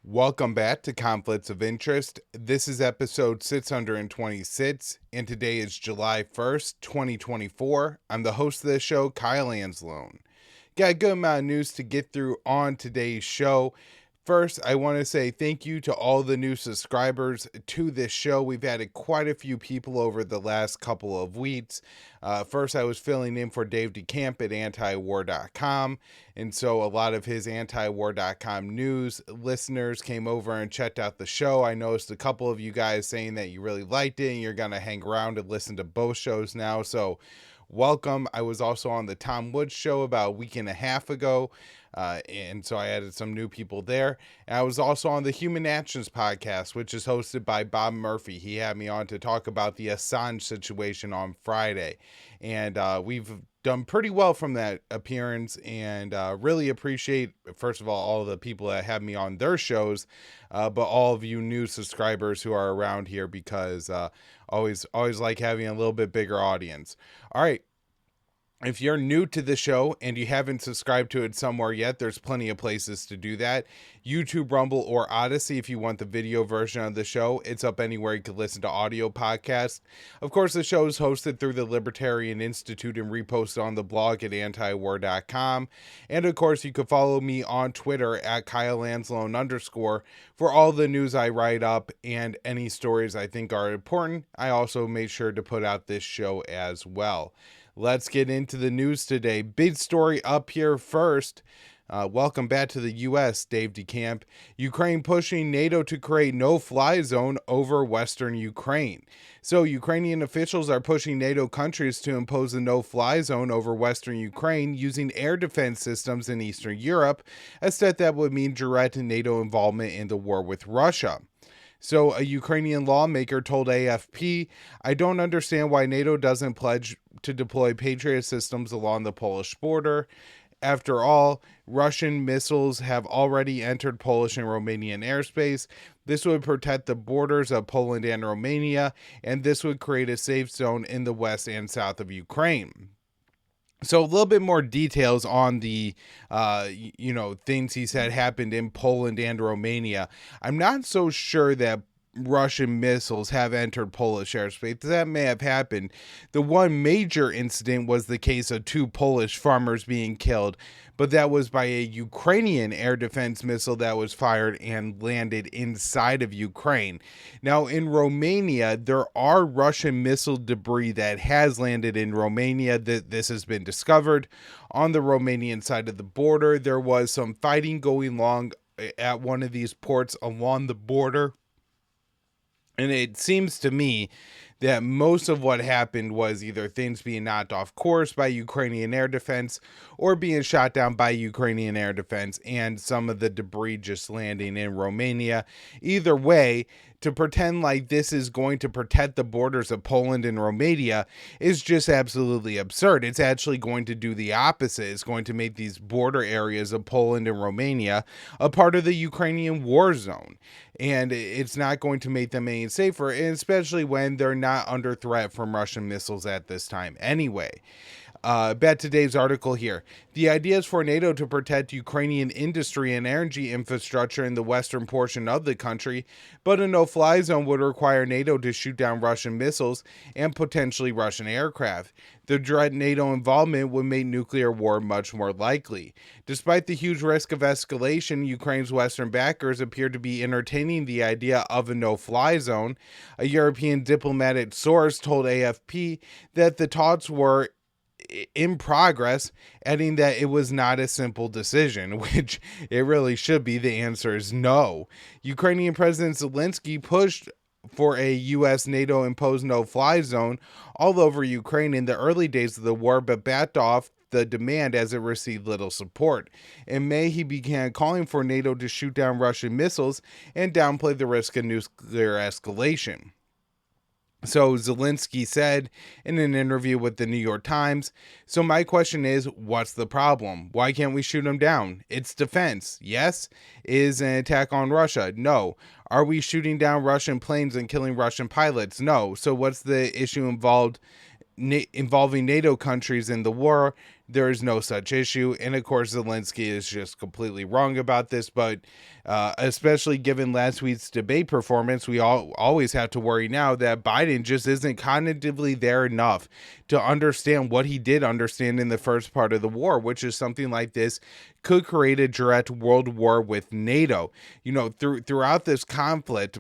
Welcome back to Conflicts of Interest. This is episode 626, and today is July 1st, 2024. I'm the host of this show, Kyle Anzalone. Got a good amount of news to get through on today's show. First, I want to say thank you to all the new subscribers to this show. We've added quite a few people over the last couple of weeks. First, I was filling in for Dave DeCamp at antiwar.com, and so a lot of his antiwar.com news listeners came over and checked out the show. I noticed a couple of you guys saying that you really liked it and you're going to hang around and listen to both shows now, so welcome. I was also on the Tom Woods show about a week and a half ago. And so I added some new people there. And I was also on the Human Actions podcast, which is hosted by Bob Murphy. He had me on to talk about the Assange situation on Friday. And we've done pretty well from that appearance, and really appreciate, first of all the people that have me on their shows, but all of you new subscribers who are around here, because always like having a little bit bigger audience. All right. If you're new to the show and you haven't subscribed to it somewhere yet, there's plenty of places to do that. YouTube, Rumble, or Odysee if you want the video version of the show. It's up anywhere you can listen to audio podcasts. Of course, the show is hosted through the Libertarian Institute and reposted on the blog at antiwar.com. And of course, you can follow me on Twitter at @KyleAnzalone_ for all the news I write up and any stories I think are important. I also made sure to put out this show as well. Let's get into the news today. Big story up here first. Welcome back to the U.S., Dave DeCamp. Ukraine pushing NATO to create no-fly zone over Western Ukraine. So Ukrainian officials are pushing NATO countries to impose a no-fly zone over Western Ukraine using air defense systems in Eastern Europe, a step that would mean direct NATO involvement in the war with Russia. So a Ukrainian lawmaker told AFP, "I don't understand why NATO doesn't pledge to deploy Patriot systems along the Polish border. After all, Russian missiles have already entered Polish and Romanian airspace. This would protect the borders of Poland and Romania, and this would create a safe zone in the west and south of Ukraine." So a little bit more details on the, things he said happened in Poland and Romania. I'm not so sure that Russian missiles have entered Polish airspace. That may have happened. The one major incident was the case of 2 Polish farmers being killed, but that was by a Ukrainian air defense missile that was fired and landed inside of Ukraine. Now, in Romania, there are Russian missile debris that has landed in Romania. This has been discovered on the Romanian side of the border. There was some fighting going on at one of these ports along the border. And it seems to me that most of what happened was either things being knocked off course by Ukrainian air defense or being shot down by Ukrainian air defense, and some of the debris just landing in Romania. Either way, to pretend like this is going to protect the borders of Poland and Romania is just absolutely absurd. It's actually going to do the opposite. It's going to make these border areas of Poland and Romania a part of the Ukrainian war zone. And it's not going to make them any safer, especially when they're not under threat from Russian missiles at this time anyway. Back to Dave's article here. The idea is for NATO to protect Ukrainian industry and energy infrastructure in the western portion of the country, but a no-fly zone would require NATO to shoot down Russian missiles and potentially Russian aircraft. The direct NATO involvement would make nuclear war much more likely. Despite the huge risk of escalation, Ukraine's Western backers appear to be entertaining the idea of a no-fly zone. A European diplomatic source told AFP that the talks were in progress, adding that it was not a simple decision, which it really should be. The answer is no. Ukrainian President Zelensky pushed for a U.S. NATO imposed no-fly zone all over Ukraine in the early days of the war, but backed off the demand as it received little support. In May, he began calling for NATO to shoot down Russian missiles and downplay the risk of nuclear escalation. So Zelensky said in an interview with the New York Times, "So my question is, what's the problem? Why can't we shoot them down? It's defense. Yes. Is an attack on Russia? No. Are we shooting down Russian planes and killing Russian pilots? No. So what's the issue involved involving NATO countries in the war, there is no such issue. And of course, Zelensky is just completely wrong about this. But especially given last week's debate performance, we always have to worry now that Biden just isn't cognitively there enough to understand what he did understand in the first part of the war, which is something like this could create a direct world war with NATO. You know, throughout this conflict,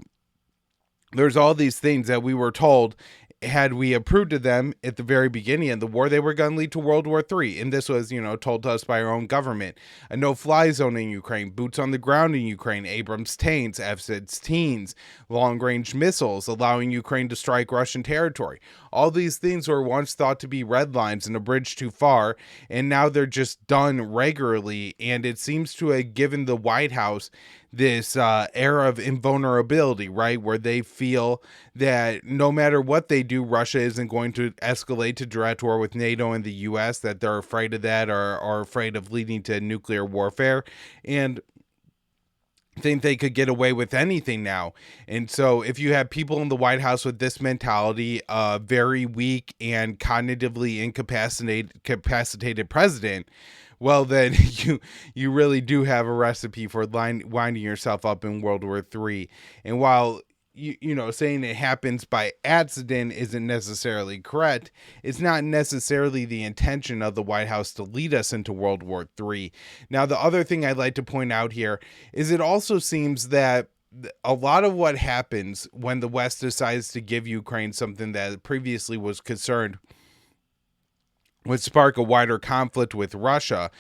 there's all these things that we were told, had we approved of them at the very beginning of the war, they were going to lead to World War III. And this was, told to us by our own government. A no-fly zone in Ukraine, boots on the ground in Ukraine, Abrams tanks, F-16s, long-range missiles, allowing Ukraine to strike Russian territory. All these things were once thought to be red lines and a bridge too far, and now they're just done regularly. And it seems to have given the White House this era of invulnerability, right? Where they feel that no matter what they do, Russia isn't going to escalate to direct war with NATO and the US, that they're afraid of that, or are afraid of leading to nuclear warfare, and think they could get away with anything now. And so if you have people in the White House with this mentality, a very weak and cognitively incapacitated president, well, then you really do have a recipe for winding yourself up in World War III. And while saying it happens by accident isn't necessarily correct, it's not necessarily the intention of the White House to lead us into World War III. Now, the other thing I'd like to point out here is it also seems that a lot of what happens when the West decides to give Ukraine something that previously was concerned would spark a wider conflict with Russia.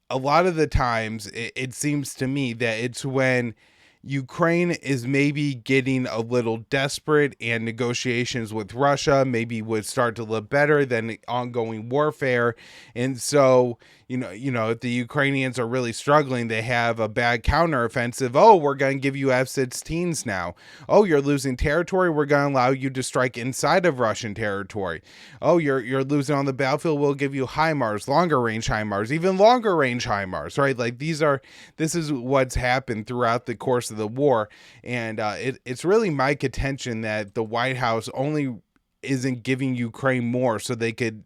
A lot of the times, it seems to me that it's when Ukraine is maybe getting a little desperate and negotiations with Russia maybe would start to look better than ongoing warfare. And so, if the Ukrainians are really struggling, they have a bad counteroffensive. Oh, we're going to give you F-16s now. Oh, you're losing territory. We're going to allow you to strike inside of Russian territory. Oh, you're losing on the battlefield. We'll give you HIMARS, longer range HIMARS, even longer range HIMARS, right? Like this is what's happened throughout the course of the war. And it's really my contention that the White House only isn't giving Ukraine more so they could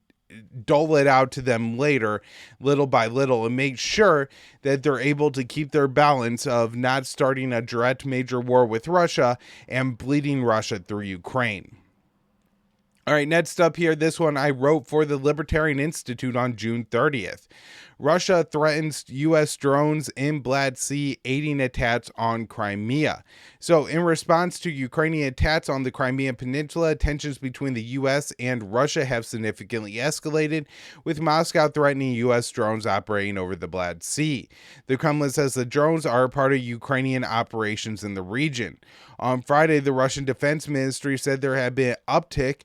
dole it out to them later, little by little, and make sure that they're able to keep their balance of not starting a direct major war with Russia and bleeding Russia through Ukraine. All right, next up here, this one I wrote for the Libertarian Institute on June 30th. Russia threatens U.S. drones in Black Sea, aiding attacks on Crimea. So in response to Ukrainian attacks on the Crimean Peninsula, tensions between the U.S. and Russia have significantly escalated, with Moscow threatening U.S. drones operating over the Black Sea. The Kremlin says the drones are a part of Ukrainian operations in the region. On Friday, the Russian Defense Ministry said there had been an uptick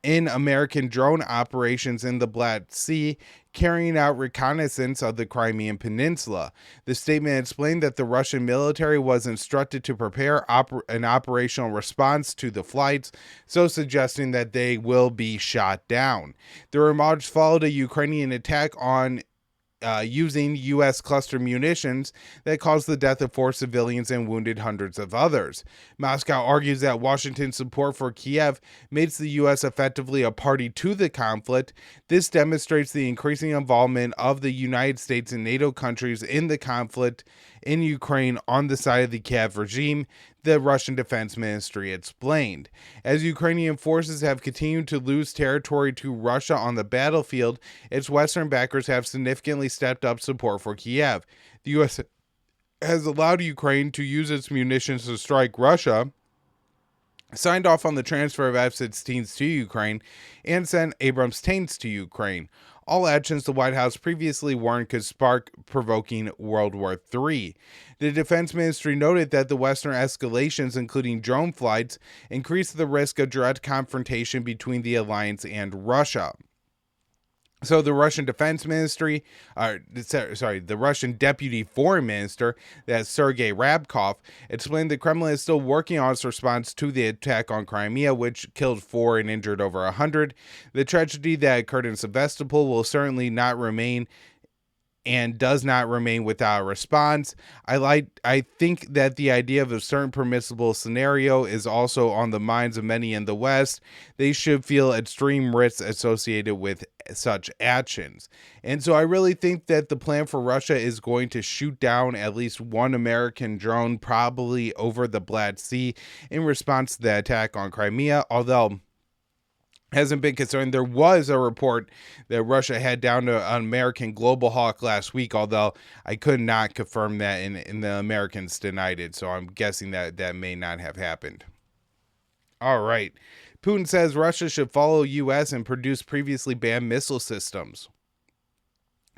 in American drone operations in the Black Sea, carrying out reconnaissance of the Crimean Peninsula. The statement explained that the Russian military was instructed to prepare an operational response to the flights, so suggesting that they will be shot down. The remarks followed a Ukrainian attack on using U.S. cluster munitions that caused the death of 4 civilians and wounded hundreds of others. Moscow argues that Washington's support for Kiev makes the U.S. effectively a party to the conflict. This demonstrates the increasing involvement of the United States and NATO countries in the conflict in Ukraine on the side of the Kiev regime, the Russian Defense Ministry explained. As Ukrainian forces have continued to lose territory to Russia on the battlefield, its Western backers have significantly stepped up support for Kiev. The U.S. has allowed Ukraine to use its munitions to strike Russia, signed off on the transfer of F-16s to Ukraine, and sent Abrams tanks to Ukraine. All actions the White House previously warned could spark provoking World War III. The Defense Ministry noted that the Western escalations, including drone flights, increased the risk of direct confrontation between the alliance and Russia. So the Russian Defense Ministry, the Russian Deputy Foreign Minister, that's Sergei Ryabkov, explained the Kremlin is still working on its response to the attack on Crimea, which killed 4 and injured over 100. The tragedy that occurred in Sevastopol will certainly not remain and does not remain without a response. I think that the idea of a certain permissible scenario is also on the minds of many in the West. They should feel extreme risks associated with such actions. And so I really think that the plan for Russia is going to shoot down at least one American drone, probably over the Black Sea, in response to the attack on Crimea, although hasn't been concerned. There was a report that Russia had down to an American Global Hawk last week, although I could not confirm that, and the Americans denied it, so I'm guessing that may not have happened. All right. Putin says Russia should follow U.S. and produce previously banned missile systems.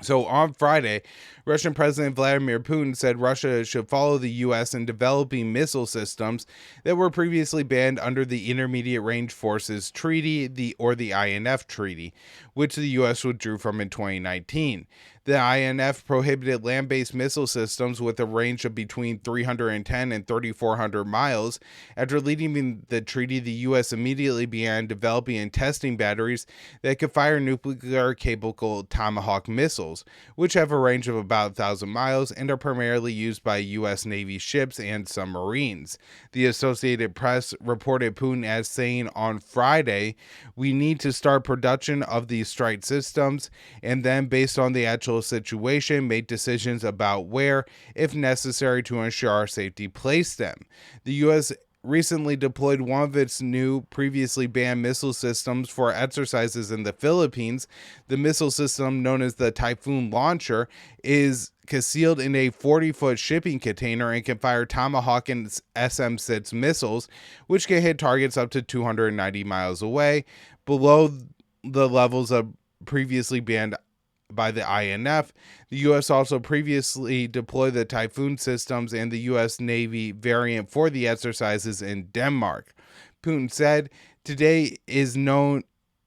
So on Friday, Russian President Vladimir Putin said Russia should follow the U.S. in developing missile systems that were previously banned under the Intermediate Range Forces Treaty, or the INF Treaty, which the U.S. withdrew from in 2019. The INF prohibited land-based missile systems with a range of between 310 and 3,400 miles. After leading the treaty, the U.S. immediately began developing and testing batteries that could fire nuclear-capable Tomahawk missiles, which have a range of about 1,000 miles and are primarily used by U.S. Navy ships and submarines. The Associated Press reported Putin as saying on Friday, "We need to start production of these strike systems, and then, based on the actual situation, make decisions about where, if necessary, to ensure our safety, place them." The U.S. recently deployed one of its new previously banned missile systems for exercises in the Philippines. The missile system, known as the Typhoon Launcher, is concealed in a 40-foot shipping container and can fire Tomahawk and SM-6 missiles, which can hit targets up to 290 miles away, below the levels of previously banned by the INF. The U.S. also previously deployed the Typhoon systems and the U.S. Navy variant for the exercises in Denmark. Putin said, "Today it is known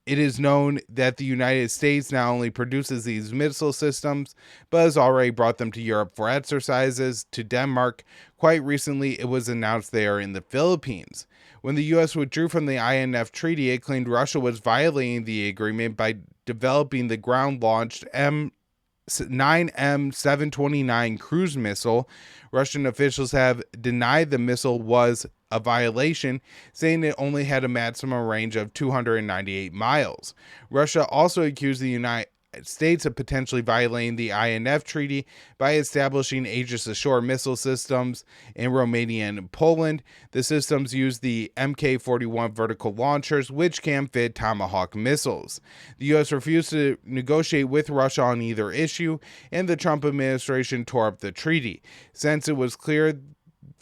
that the United States not only produces these missile systems, but has already brought them to Europe for exercises, to Denmark. Quite recently, it was announced they are in the Philippines." When the U.S. withdrew from the INF Treaty, it claimed Russia was violating the agreement by developing the ground-launched 9M729 cruise missile. Russian officials have denied the missile was a violation, saying it only had a maximum range of 298 miles. Russia also accused the United States of potentially violating the INF Treaty by establishing Aegis Ashore missile systems in Romania and Poland. The systems use the Mk-41 vertical launchers, which can fit Tomahawk missiles. The U.S. refused to negotiate with Russia on either issue, and the Trump administration tore up the treaty. Since it was clear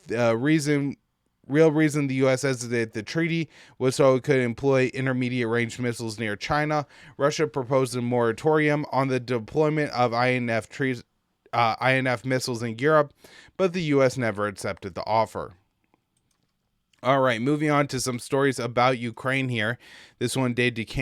the real reason the U.S. exited the treaty was so it could employ intermediate-range missiles near China, Russia proposed a moratorium on the deployment of INF missiles in Europe, but the U.S. never accepted the offer. All right, moving on to some stories about Ukraine here. This one dated to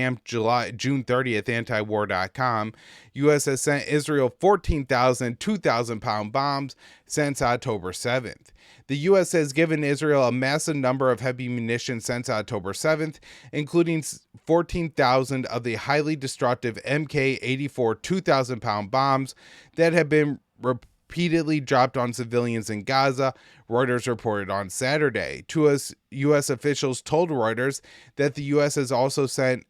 June 30th, antiwar.com. U.S. has sent Israel 14,000 2,000-pound bombs since October 7th. The U.S. has given Israel a massive number of heavy munitions since October 7th, including 14,000 of the highly destructive Mk-84 2,000-pound bombs that have been repeatedly dropped on civilians in Gaza, Reuters reported on Saturday. Two U.S. officials told Reuters that the U.S. has also sent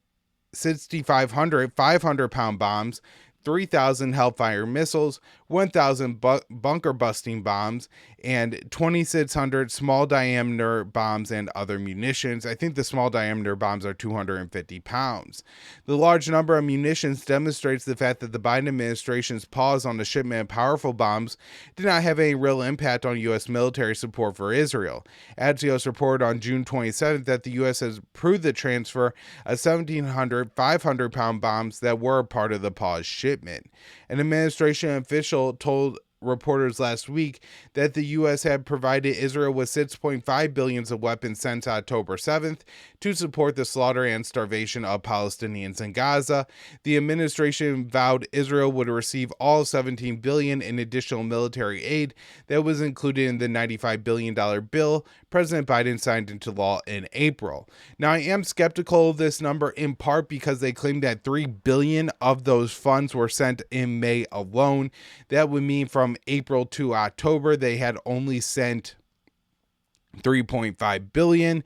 6,500 500-pound bombs, 3,000 Hellfire missiles, 1,000 bunker-busting bombs, and 2,600 small-diameter bombs and other munitions. I think the small-diameter bombs are 250 pounds. The large number of munitions demonstrates the fact that the Biden administration's pause on the shipment of powerful bombs did not have any real impact on U.S. military support for Israel. Axios reported on June 27th that the U.S. has approved the transfer of 1,700 500-pound bombs that were part of the paused shipment. An administration official told reporters last week that the U.S. had provided Israel with $6.5 billion of weapons since October 7th to support the slaughter and starvation of Palestinians in Gaza. The administration vowed Israel would receive all $17 billion in additional military aid that was included in the $95 billion bill President Biden signed into law in April. Now, I am skeptical of this number in part because they claim that $3 billion of those funds were sent in May alone. That would mean from April to October, they had only sent $3.5 billion,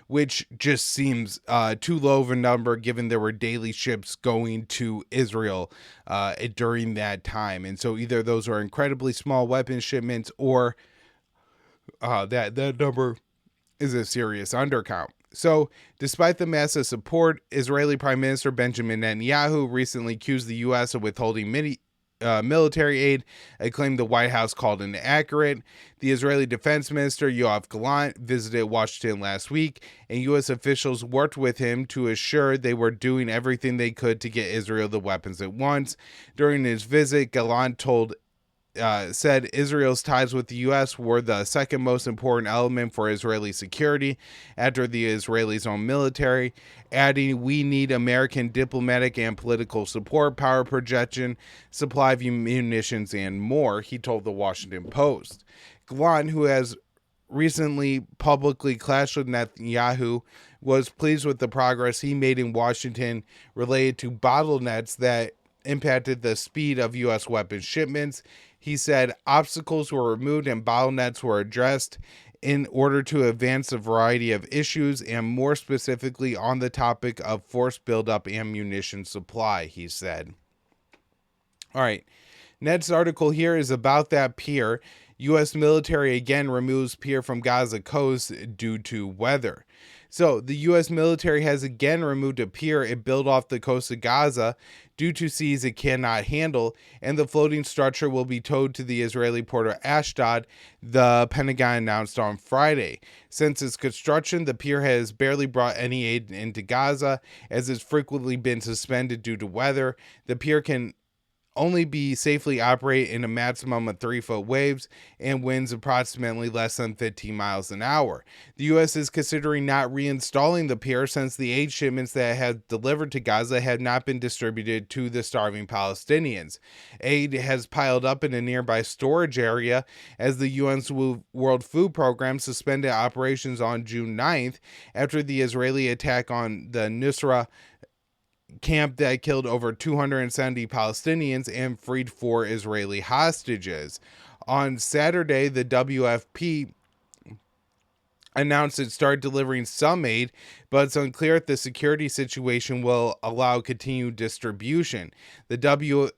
which just seems too low of a number given there were daily ships going to Israel during that time. And so either those are incredibly small weapon shipments or that number is a serious undercount. So, despite the massive support, Israeli Prime Minister Benjamin Netanyahu recently accused the U.S. of withholding military aid, a claim the White House called inaccurate. The Israeli Defense Minister Yoav Gallant visited Washington last week, and U.S. officials worked with him to assure they were doing everything they could to get Israel the weapons it wants. During his visit, Gallant said Israel's ties with the U.S. were the second most important element for Israeli security after the Israelis' own military, adding, "We need American diplomatic and political support, power projection, supply of munitions, and more," he told the Washington Post. Gallant, who has recently publicly clashed with Netanyahu, was pleased with the progress he made in Washington related to bottlenecks that impacted the speed of U.S. weapons shipments. He said obstacles were removed and bottlenecks were addressed in order to advance a variety of issues, and more specifically on the topic of force buildup and munition supply, he said. All right, next article here is about that Pier. U.S. military again removes Pier from Gaza coast due to weather. So the U.S. military has again removed a pier it built off the coast of Gaza due to seas it cannot handle, and the floating structure will be towed to the Israeli port of Ashdod, the Pentagon announced on Friday. Since its construction, the pier has barely brought any aid into Gaza, as it's frequently been suspended due to weather. The pier can only be safely operated in a maximum of 3-foot waves and winds approximately less than 15 miles an hour. The U.S. is considering not reinstalling the pier since the aid shipments that it has delivered to Gaza have not been distributed to the starving Palestinians. Aid has piled up in a nearby storage area as the UN's World Food Program suspended operations on June 9th after the Israeli attack on the Nusra camp that killed over 270 Palestinians and freed 4 Israeli hostages. On Saturday, the WFP announced it started delivering some aid, but it's unclear if the security situation will allow continued distribution. The WPFP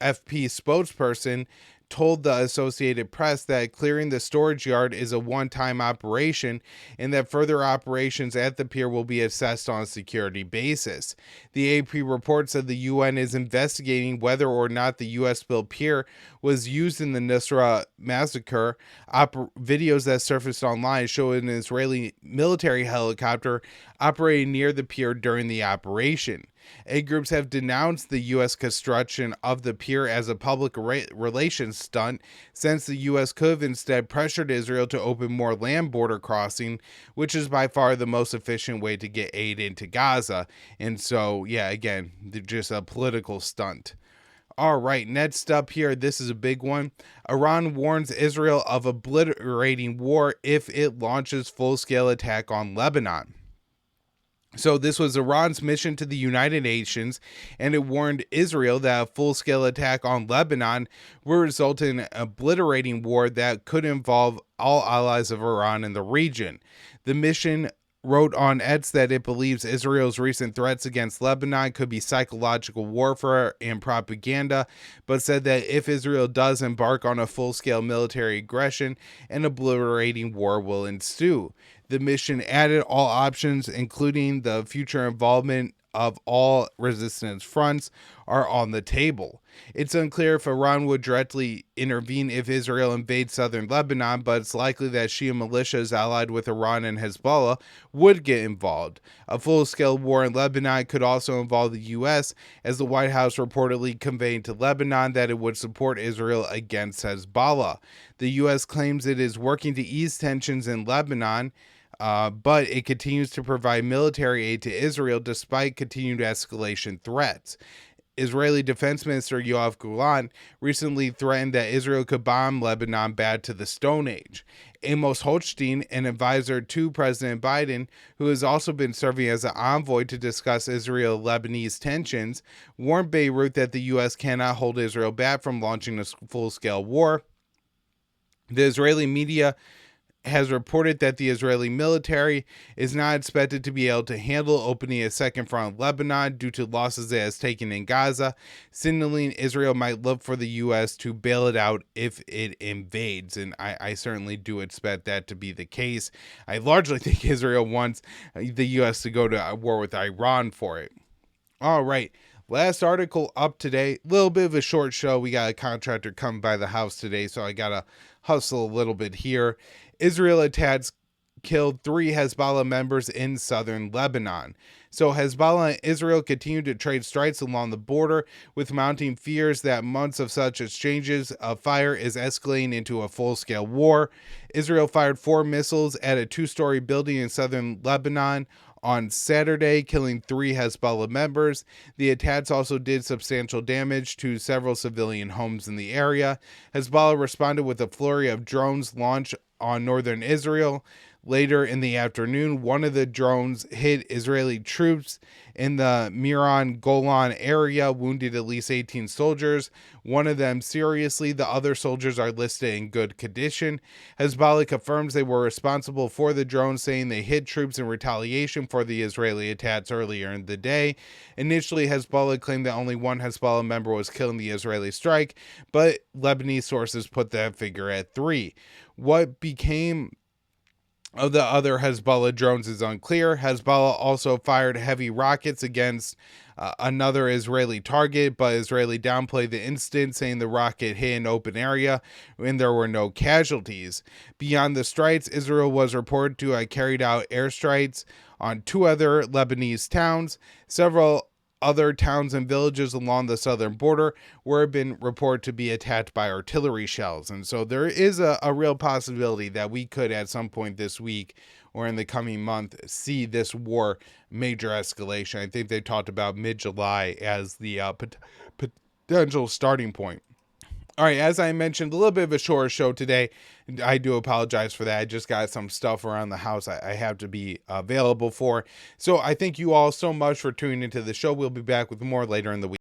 spokesperson told the Associated Press that clearing the storage yard is a one-time operation and that further operations at the pier will be assessed on a security basis. The AP report said the UN is investigating whether or not the US-built pier was used in the Nusra massacre. Videos that surfaced online show an Israeli military helicopter operating near the pier during the operation. Aid groups have denounced the U.S. construction of the pier as a public relations stunt, since the U.S. could have instead pressured Israel to open more land border crossing, which is by far the most efficient way to get aid into Gaza. And so, yeah, again, just a political stunt. All right, next up here, this is a big one. Iran warns Israel of obliterating war if it launches full-scale attack on Lebanon. So this was Iran's mission to the United Nations, and it warned Israel that a full-scale attack on Lebanon would result in an obliterating war that could involve all allies of Iran in the region. The mission wrote on X that it believes Israel's recent threats against Lebanon could be psychological warfare and propaganda, but said that if Israel does embark on a full-scale military aggression, an obliterating war will ensue. The mission added all options, including the future involvement of all resistance fronts are on the table. It's unclear if Iran would directly intervene if Israel invades southern Lebanon, but it's likely that Shia militias allied with Iran and Hezbollah would get involved. A full-scale war in Lebanon could also involve the U.S., as the White House reportedly conveyed to Lebanon that it would support Israel against Hezbollah. The U.S. claims it is working to ease tensions in Lebanon, but it continues to provide military aid to Israel despite continued escalation threats. Israeli Defense Minister Yoav Gallant recently threatened that Israel could bomb Lebanon back to the Stone Age. Amos Hochstein, an advisor to President Biden, who has also been serving as an envoy to discuss Israel-Lebanese tensions, warned Beirut that the U.S. cannot hold Israel back from launching a full-scale war. The Israeli media has reported that the Israeli military is not expected to be able to handle opening a second front in Lebanon due to losses it has taken in Gaza, signaling Israel might look for the U.S. to bail it out if it invades. And I certainly do expect that to be the case. I largely think Israel wants the U.S. to go to war with Iran for it. All right. Last article up today. A little bit of a short show. We got a contractor come by the house today, so I got to hustle a little bit here. Israel attacks killed 3 Hezbollah members in southern Lebanon. So Hezbollah and Israel continue to trade strikes along the border, with mounting fears that months of such exchanges of fire is escalating into a full-scale war. Israel fired 4 missiles at a 2-story building in southern Lebanon on Saturday, killing 3 Hezbollah members. The attacks also did substantial damage to several civilian homes in the area. Hezbollah responded with a flurry of drones launched on northern Israel. Later in the afternoon, one of the drones hit Israeli troops in the Miran Golan area, wounded at least 18 soldiers, one of them seriously. The other soldiers are listed in good condition. Hezbollah confirms they were responsible for the drones, saying they hit troops in retaliation for the Israeli attacks earlier in the day. Initially, Hezbollah claimed that only 1 Hezbollah member was killed in the Israeli strike, but Lebanese sources put that figure at 3. What became of the other Hezbollah drones is unclear. Hezbollah also fired heavy rockets against another Israeli target, but Israeli downplayed the incident, saying the rocket hit an open area and there were no casualties. Beyond the strikes, Israel was reported to have carried out airstrikes on 2 other Lebanese towns. Several other towns and villages along the southern border were been reported to be attacked by artillery shells. And so there is a real possibility that we could at some point this week or in the coming month see this war major escalation. I think they talked about mid-July as the potential starting point. All right, as I mentioned, a little bit of a shorter show today. I do apologize for that. I just got some stuff around the house I have to be available for. So I thank you all so much for tuning into the show. We'll be back with more later in the week.